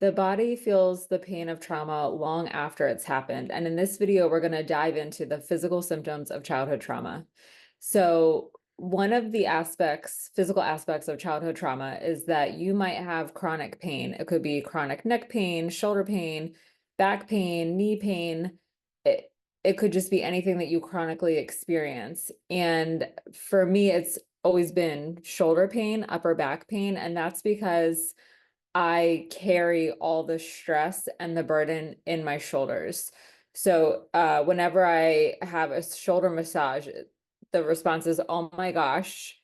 The body feels the pain of trauma long after it's happened. And in this video, we're going to dive into the physical symptoms of childhood trauma. So, one of the physical aspects of childhood trauma is that you might have chronic pain. It could be chronic neck pain, shoulder pain, back pain, knee pain. It could just be anything that you chronically experience. And for me, it's always been shoulder pain, upper back pain. And that's because I carry all the stress and the burden in my shoulders. So whenever I have a shoulder massage, the response is, oh my gosh,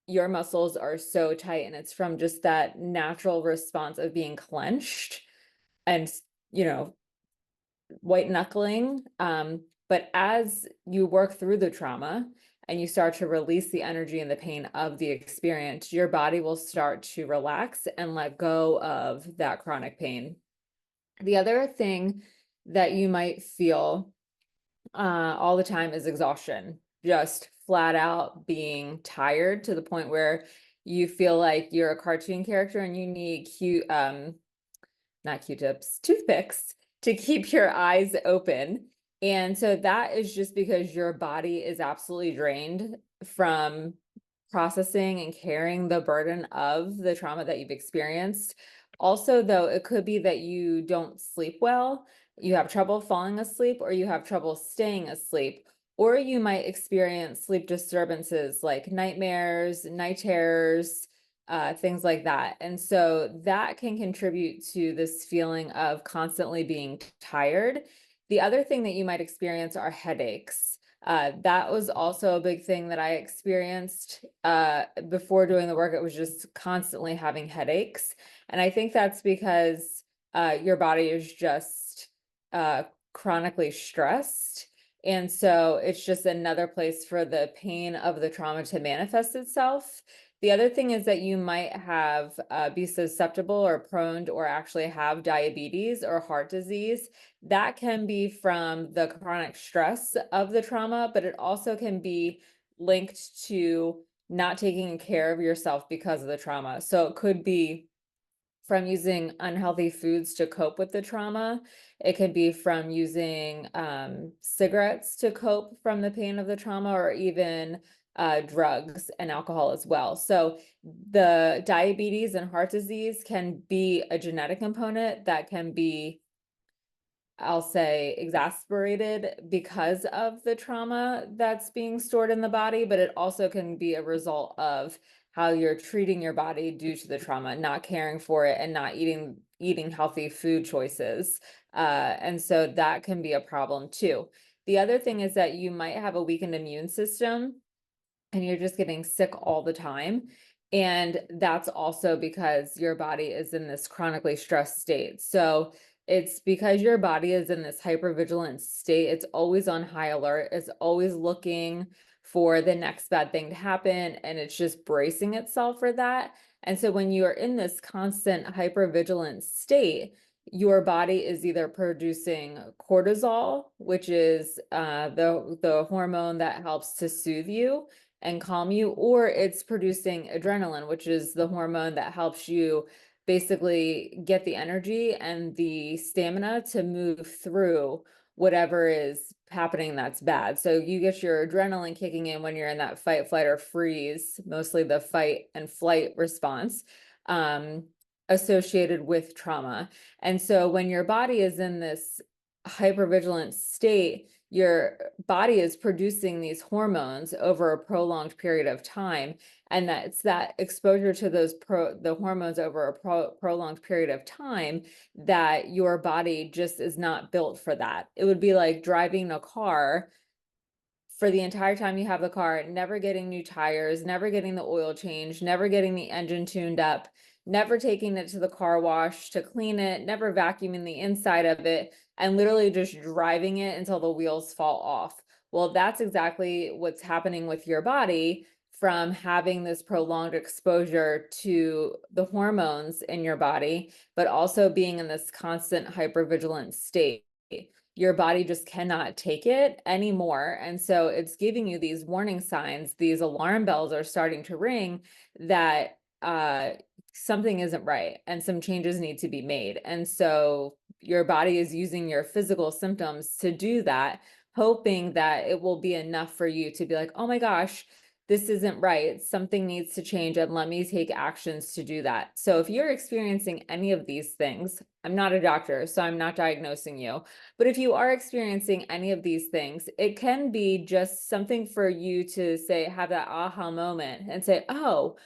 your muscles are so tight. And it's from just that natural response of being clenched and, you know, white knuckling. But as you work through the trauma and you start to release the energy and the pain of the experience, your body will start to relax and let go of that chronic pain. The other thing that you might feel all the time is exhaustion, just flat out being tired to the point where you feel like you're a cartoon character and you need not Q-tips, toothpicks to keep your eyes open. And so that is just because your body is absolutely drained from processing and carrying the burden of the trauma that you've experienced. Also, though, it could be that you don't sleep well, you have trouble falling asleep, or you have trouble staying asleep, or you might experience sleep disturbances like nightmares, night terrors, things like that. And so that can contribute to this feeling of constantly being tired. The other thing that you might experience are headaches. That was also a big thing that I experienced before doing the work. It was just constantly having headaches. And I think that's because your body is just chronically stressed. And so it's just another place for the pain of the trauma to manifest itself. The other thing is that you might have be susceptible or prone to, or actually have diabetes or heart disease. That can be from the chronic stress of the trauma, but it also can be linked to not taking care of yourself because of the trauma. So it could be from using unhealthy foods to cope with the trauma. It could be from using cigarettes to cope from the pain of the trauma, or even drugs and alcohol as well. So the diabetes and heart disease can be a genetic component that can be, I'll say, exasperated because of the trauma that's being stored in the body, but it also can be a result of how you're treating your body due to the trauma, not caring for it and not eating healthy food choices. And so that can be a problem too. The other thing is that you might have a weakened immune system and you're just getting sick all the time. And that's also because your body is in this chronically stressed state. So it's because your body is in this hypervigilant state. It's always on high alert. It's always looking for the next bad thing to happen. And it's just bracing itself for that. And so when you are in this constant hypervigilant state, your body is either producing cortisol, which is the hormone that helps to soothe you and calm you, or it's producing adrenaline, which is the hormone that helps you basically get the energy and the stamina to move through whatever is happening that's bad. So you get your adrenaline kicking in when you're in that fight, flight, or freeze, mostly the fight and flight response associated with trauma. And so when your body is in this hypervigilant state, your body is producing these hormones over a prolonged period of time, and that's that exposure to the hormones over a prolonged period of time that your body just is not built for that. It would be like driving a car for the entire time you have the car, never getting new tires, never getting the oil change, never getting the engine tuned up, never taking it to the car wash to clean it, never vacuuming the inside of it, and literally just driving it until the wheels fall off. Well, that's exactly what's happening with your body from having this prolonged exposure to the hormones in your body, but also being in this constant hypervigilant state. Your body just cannot take it anymore. And so it's giving you these warning signs, these alarm bells are starting to ring that something isn't right and some changes need to be made. And so your body is using your physical symptoms to do that, hoping that it will be enough for you to be like, oh my gosh, this isn't right. Something needs to change, and let me take actions to do that. So if you're experiencing any of these things, I'm not a doctor, so I'm not diagnosing you. But if you are experiencing any of these things, it can be just something for you to say, have that aha moment and say, oh,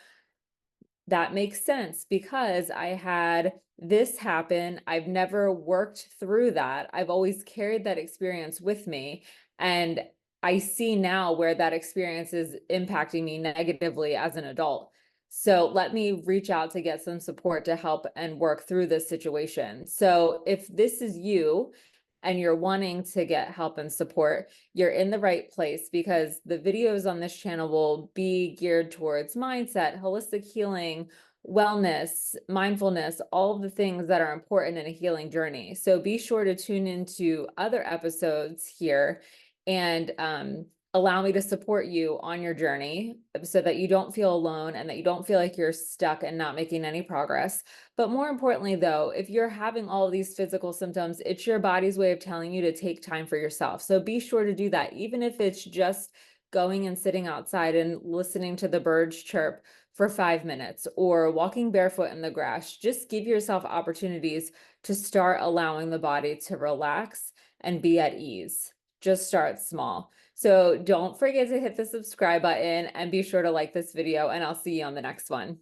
that makes sense because I had this happen. I've never worked through that. I've always carried that experience with me. And I see now where that experience is impacting me negatively as an adult. So let me reach out to get some support to help and work through this situation. So if this is you and you're wanting to get help and support, you're in the right place, because the videos on this channel will be geared towards mindset, holistic healing, wellness, mindfulness, all of the things that are important in a healing journey. So be sure to tune into other episodes here and allow me to support you on your journey so that you don't feel alone and that you don't feel like you're stuck and not making any progress. But more importantly, though, if you're having all of these physical symptoms, it's your body's way of telling you to take time for yourself. So be sure to do that, even if it's just going and sitting outside and listening to the birds chirp for 5 minutes or walking barefoot in the grass. Just give yourself opportunities to start allowing the body to relax and be at ease. Just start small. So don't forget to hit the subscribe button and be sure to like this video, and I'll see you on the next one.